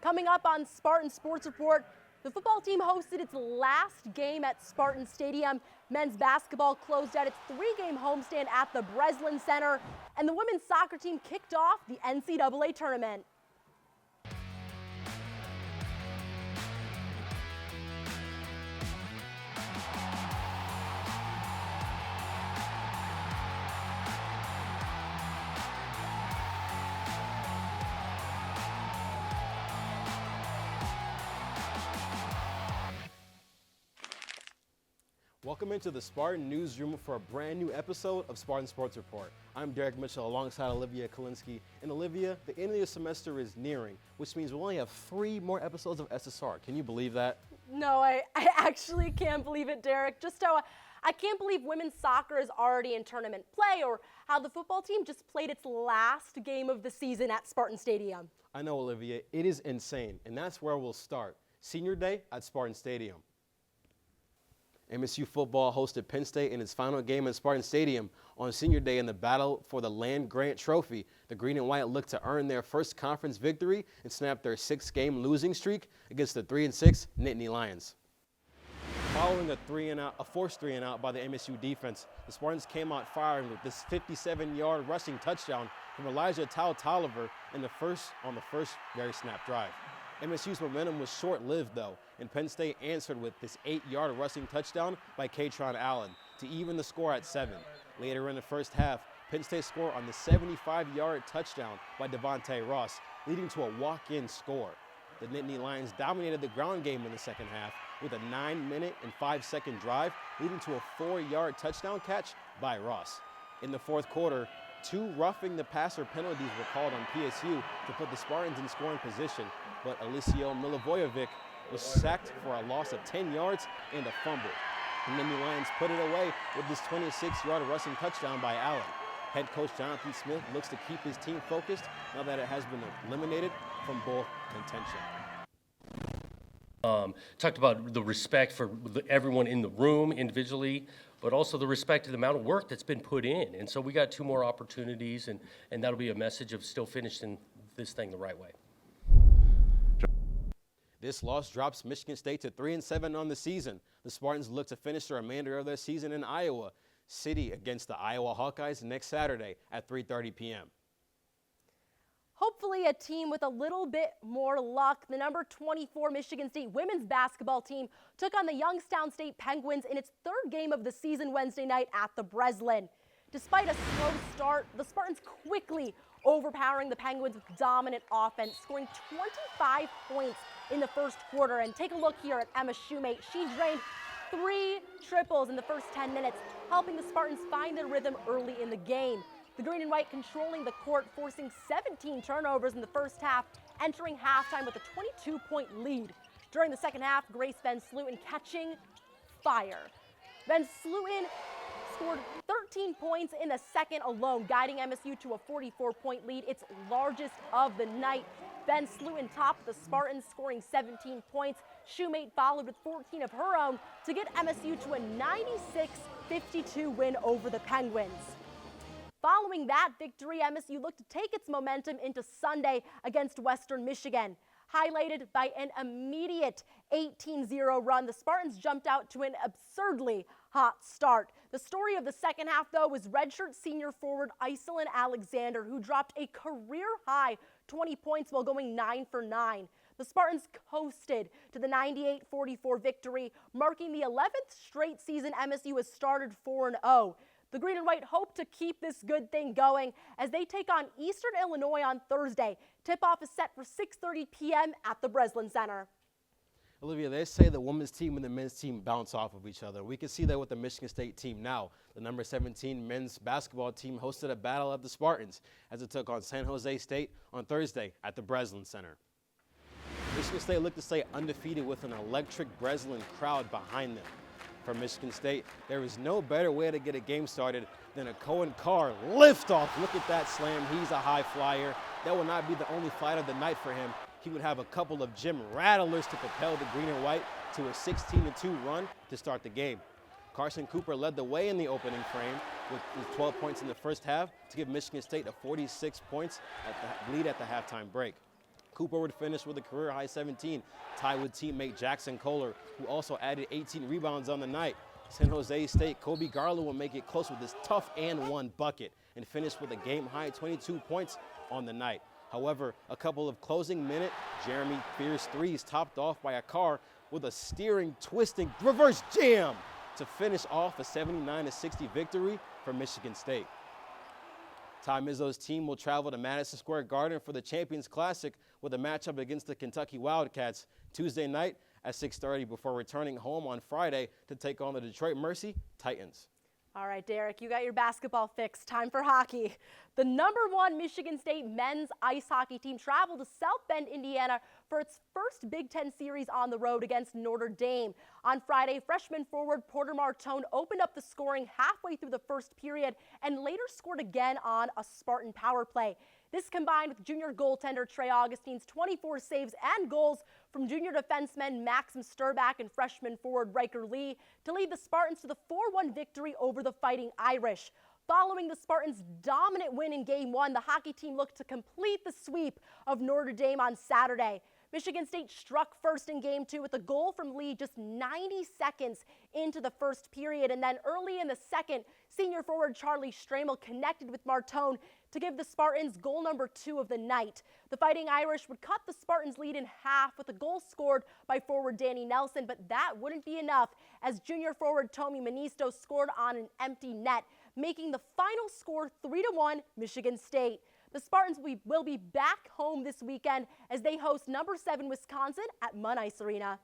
Coming up on Spartan Sports Report, the football team hosted its last game at Spartan Stadium. Men's basketball closed out its 3-game homestand at the Breslin Center, and the women's soccer team kicked off the NCAA tournament. Welcome into the Spartan Newsroom for a brand new episode of Spartan Sports Report. I'm Derek Mitchell alongside Olivia Kalinsky. And Olivia, the end of the semester is nearing, which means we'll only have 3 more episodes of SSR. Can you believe that? No, I actually can't believe it, Derek. Just how I can't believe women's soccer is already in tournament play, or how the football team just played its last game of the season at Spartan Stadium. I know, Olivia, it is insane, and that's where we'll start. Senior Day at Spartan Stadium. MSU football hosted Penn State in its final game at Spartan Stadium on Senior Day in the battle for the land-grant trophy. The Green and White looked to earn their first conference victory and snap their 6-game losing streak against the 3-6 Nittany Lions. Following a forced 3-and-out by the MSU defense, the Spartans came out firing with this 57-yard rushing touchdown from Elijah Tolliver on the first very snap drive. MSU's momentum was short-lived, though, and Penn State answered with this 8-yard rushing touchdown by Katron Allen to even the score at 7. Later in the first half, Penn State scored on the 75-yard touchdown by Devontae Ross, leading to a walk-in score. The Nittany Lions dominated the ground game in the second half with a 9-minute and 5-second drive, leading to a 4-yard touchdown catch by Ross. In the fourth quarter, 2 roughing the passer penalties were called on PSU to put the Spartans in scoring position, but Alicio Milivojevic was sacked for a loss of 10 yards and a fumble. The Nittany Lions put it away with this 26-yard rushing touchdown by Allen. Head coach Jonathan Smith looks to keep his team focused now that it has been eliminated from bowl contention. Talked about the respect for everyone in the room individually, but also the respect to the amount of work that's been put in. And so we got 2 more opportunities, and that'll be a message of still finishing this thing the right way. This loss drops Michigan State to 3-7 on the season. The Spartans look to finish the remainder of their season in Iowa City against the Iowa Hawkeyes next Saturday at 3:30 p.m. Hopefully a team with a little bit more luck. The number 24 Michigan State women's basketball team took on the Youngstown State Penguins in its 3rd game of the season Wednesday night at the Breslin. Despite a slow start, the Spartans quickly overpowering the Penguins with dominant offense, scoring 25 points in the first quarter. And take a look here at Emma Shoemate. She drained 3 triples in the first 10 minutes, helping the Spartans find their rhythm early in the game. The Green and White controlling the court, forcing 17 turnovers in the first half, entering halftime with a 22-point lead. During the second half, Grace Van Slooten catching fire. Van Slooten scored 13 points in the second alone, guiding MSU to a 44-point lead, its largest of the night. Van Slooten topped the Spartans, scoring 17 points. Shoemate followed with 14 of her own to get MSU to a 96-52 win over the Penguins. Following that victory, MSU looked to take its momentum into Sunday against Western Michigan. Highlighted by an immediate 18-0 run, the Spartans jumped out to an absurdly hot start. The story of the second half, though, was redshirt senior forward Iselin Alexander, who dropped a career-high 20 points while going 9 for 9. The Spartans coasted to the 98-44 victory, marking the 11th straight season MSU has started 4-0. The Green and White hope to keep this good thing going as they take on Eastern Illinois on Thursday. Tip-off is set for 6:30 p.m. at the Breslin Center. Olivia, they say the women's team and the men's team bounce off of each other. We can see that with the Michigan State team now. The number 17 men's basketball team hosted a battle of the Spartans as it took on San Jose State on Thursday at the Breslin Center. Michigan State looked to stay undefeated with an electric Breslin crowd behind them. For Michigan State, there is no better way to get a game started than a Cohen Carr liftoff. Look at that slam. He's a high flyer. That will not be the only flight of the night for him. He would have a couple of gym rattlers to propel the Green and White to a 16-2 run to start the game. Carson Cooper led the way in the opening frame with 12 points in the first half to give Michigan State a 46 points lead at the halftime break. Cooper would finish with a career-high 17, tied with teammate Jackson Kohler, who also added 18 rebounds on the night. San Jose State Kobe Garland will make it close with his tough and one bucket and finish with a game-high 22 points on the night. However, a couple of closing minute Jeremy Fierce threes topped off by a car with a steering, twisting, reverse jam to finish off a 79-60 victory for Michigan State. Ty Mizzo's team will travel to Madison Square Garden for the Champions Classic with a matchup against the Kentucky Wildcats Tuesday night at 6:30 before returning home on Friday to take on the Detroit Mercy Titans. All right, Derek, you got your basketball fix. Time for hockey. The #1 Michigan State men's ice hockey team traveled to South Bend, Indiana for its first Big Ten series on the road against Notre Dame. On Friday, freshman forward Porter Martone opened up the scoring halfway through the first period and later scored again on a Spartan power play. This combined with junior goaltender Trey Augustine's 24 saves and goals from junior defensemen Maxim Sturback and freshman forward Riker Lee to lead the Spartans to the 4-1 victory over the Fighting Irish. Following the Spartans' dominant win in Game 1, the hockey team looked to complete the sweep of Notre Dame on Saturday. Michigan State struck first in Game 2 with a goal from Lee just 90 seconds into the first period. And then early in the second, senior forward Charlie Stramel connected with Martone to give the Spartans goal number 2 of the night. The Fighting Irish would cut the Spartans' lead in half with a goal scored by forward Danny Nelson, but that wouldn't be enough as junior forward Tommy Manisto scored on an empty net, making the final score 3-1 Michigan State. The Spartans will be back home this weekend as they host #7 Wisconsin at Munn Ice Arena.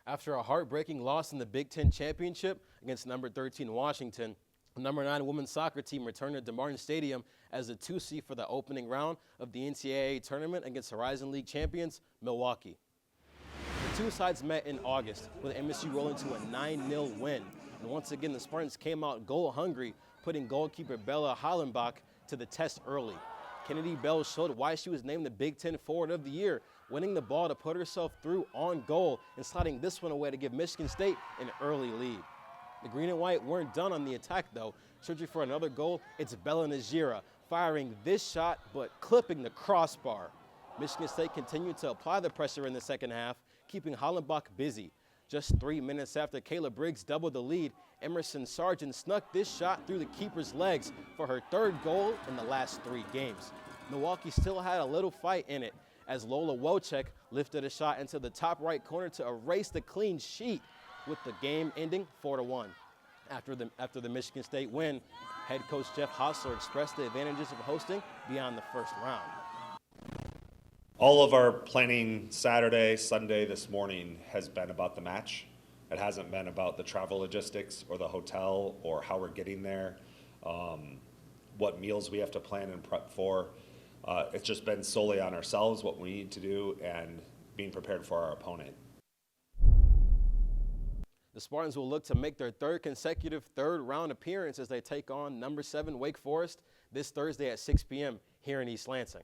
After a heartbreaking loss in the Big Ten Championship against #13 Washington, the #9 women's soccer team returned to DeMartin Stadium as the 2 seed for the opening round of the NCAA tournament against Horizon League champions Milwaukee. The two sides met in August with MSU rolling to a 9-0 win. And once again, the Spartans came out goal hungry, putting goalkeeper Bella Hollenbach to the test early. Kennedy Bell showed why she was named the Big Ten Forward of the Year, winning the ball to put herself through on goal and sliding this one away to give Michigan State an early lead. The green and white weren't done on the attack, though. Searching for another goal, it's Bella Najira firing this shot but clipping the crossbar. Michigan State continued to apply the pressure in the second half, keeping Hollenbach busy. Just 3 minutes after Kayla Briggs doubled the lead, Emerson Sargent snuck this shot through the keeper's legs for her 3rd goal in the last 3 games. Milwaukee still had a little fight in it as Lola Wojcik lifted a shot into the top right corner to erase the clean sheet, with the game ending 4-1. After the Michigan State win, head coach Jeff Hostler expressed the advantages of hosting beyond the first round. All of our planning Saturday, Sunday, this morning has been about the match. It hasn't been about the travel logistics or the hotel or how we're getting there, what meals we have to plan and prep for. It's just been solely on ourselves, what we need to do, and being prepared for our opponent. The Spartans will look to make their 3rd consecutive third-round appearance as they take on #7 Wake Forest this Thursday at 6 p.m. here in East Lansing.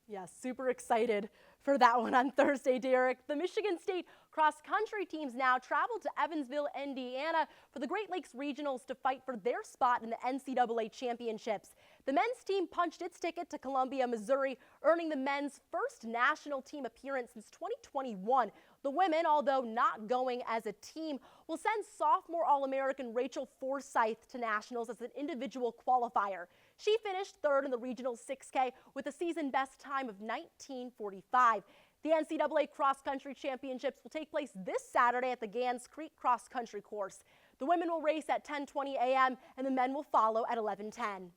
Yeah, super excited for that one on Thursday, Derek. The Michigan State cross-country teams now travel to Evansville, Indiana for the Great Lakes Regionals to fight for their spot in the NCAA championships. The men's team punched its ticket to Columbia, Missouri, earning the men's first national team appearance since 2021. The women, although not going as a team, will send sophomore All-American Rachel Forsyth to nationals as an individual qualifier. She finished 3rd in the regional 6K with a season best time of 19:45. The NCAA cross-country championships will take place this Saturday at the Gans Creek Cross Country Course. The women will race at 10:20 a.m. and the men will follow at 11:10.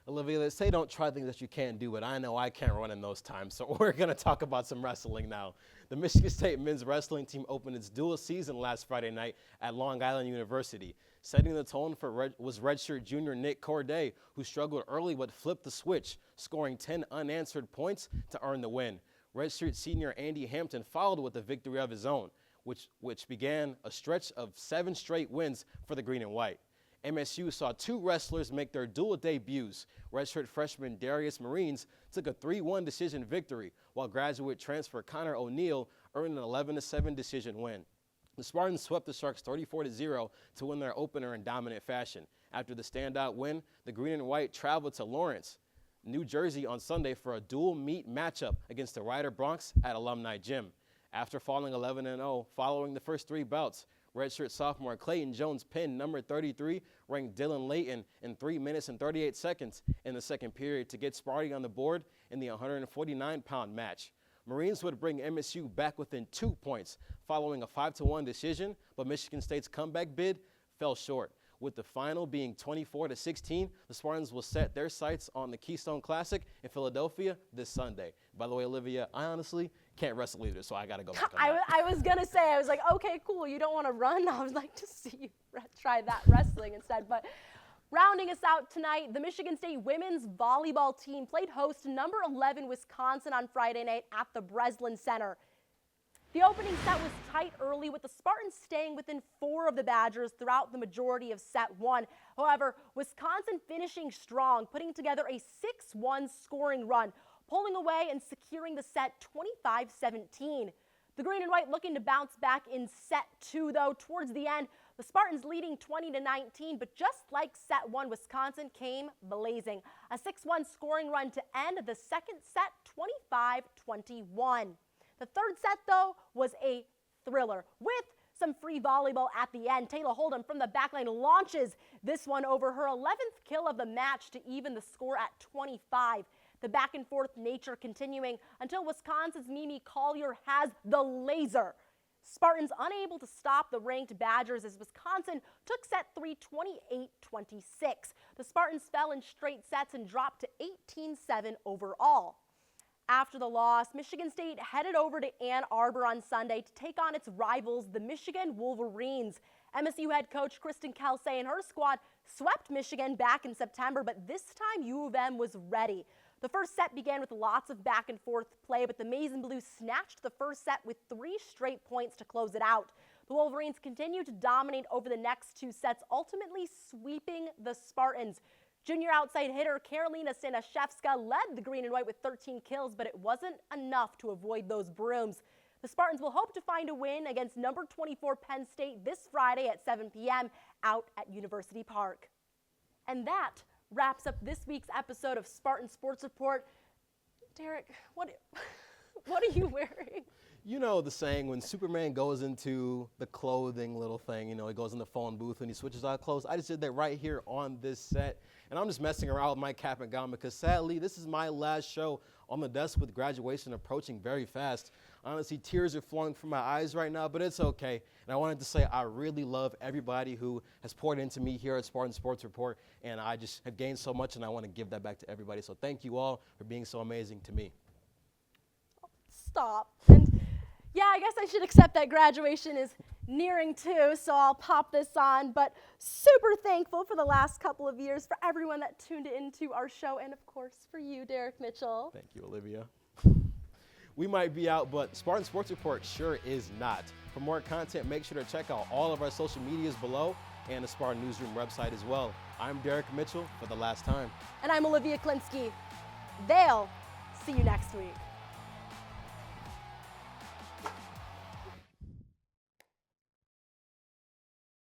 Olivia, let's say don't try things that you can't do, but I know I can't run in those times, so we're going to talk about some wrestling now. The Michigan State men's wrestling team opened its dual season last Friday night at Long Island University. Setting the tone was redshirt junior Nick Corday, who struggled early but flipped the switch, scoring 10 unanswered points to earn the win. Redshirt senior Andy Hampton followed with a victory of his own, which began a stretch of 7 straight wins for the green and white. MSU saw 2 wrestlers make their dual debuts. Redshirt freshman Darius Marines took a 3-1 decision victory, while graduate transfer Connor O'Neill earned an 11-7 decision win. The Spartans swept the Sharks 34-0 to win their opener in dominant fashion. After the standout win, the green and white traveled to Lawrence. New Jersey on Sunday for a dual meet matchup against the Rider Broncs at Alumni Gym. After falling 11-0 following the first 3 bouts, redshirt sophomore Clayton Jones pinned number 33 ranked Dylan Layton in 3 minutes and 38 seconds in the second period to get Sparty on the board in the 149-pound match. Marines would bring MSU back within 2 points following a 5-1 decision, but Michigan State's comeback bid fell short. With the final being 24-16, the Spartans will set their sights on the Keystone Classic in Philadelphia this Sunday. By the way, Olivia, I honestly can't wrestle either, so I got to go back on that. I was going to say, I was like, okay, cool, you don't want to run? I would like to see you try that wrestling instead. But rounding us out tonight, the Michigan State women's volleyball team played host to number 11 Wisconsin on Friday night at the Breslin Center. The opening set was tight early, with the Spartans staying within 4 of the Badgers throughout the majority of set 1. However, Wisconsin finishing strong, putting together a 6-1 scoring run, pulling away and securing the set 25-17. The green and white looking to bounce back in set 2, though. Towards the end, the Spartans leading 20-19, but just like set 1, Wisconsin came blazing. A 6-1 scoring run to end the second set 25-21. The third set, though, was a thriller with some free volleyball at the end. Taylor Hold'em from the backline launches this one over her 11th kill of the match to even the score at 25. The back and forth nature continuing until Wisconsin's Mimi Collier has the laser. Spartans unable to stop the ranked Badgers as Wisconsin took set 3 28-26. The Spartans fell in straight sets and dropped to 18-7 overall. After the loss, Michigan State headed over to Ann Arbor on Sunday to take on its rivals, the Michigan Wolverines. MSU head coach Kristen Kelsey and her squad swept Michigan back in September, but this time U of M was ready. The first set began with lots of back and forth play, but the Maize and Blue snatched the first set with 3 straight points to close it out. The Wolverines continued to dominate over the next 2 sets, ultimately sweeping the Spartans. Junior outside hitter Karolina Stanaszewska led the green and white with 13 kills, but it wasn't enough to avoid those brooms. The Spartans will hope to find a win against number 24 Penn State this Friday at 7 p.m. out at University Park. And that wraps up this week's episode of Spartan Sports Report. Derek, what are you wearing? You know the saying, when Superman goes into the clothing little thing, you know, he goes in the phone booth and he switches out clothes. I just did that right here on this set. And I'm just messing around with my cap and gown because sadly, this is my last show on the desk with graduation approaching very fast. Honestly, tears are flowing from my eyes right now, but it's okay. And I wanted to say I really love everybody who has poured into me here at Spartan Sports Report. And I just have gained so much and I want to give that back to everybody. So thank you all for being so amazing to me. Stop. And yeah, I guess I should accept that graduation is nearing too, so I'll pop this on. But super thankful for the last couple of years, for everyone that tuned into our show, and of course for you, Derek Mitchell. Thank you, Olivia. We might be out, but Spartan Sports Report sure is not. For more content, make sure to check out all of our social medias below and the Spartan Newsroom website as well. I'm Derek Mitchell for the last time. And I'm Olivia Klinsky. They'll see you next week.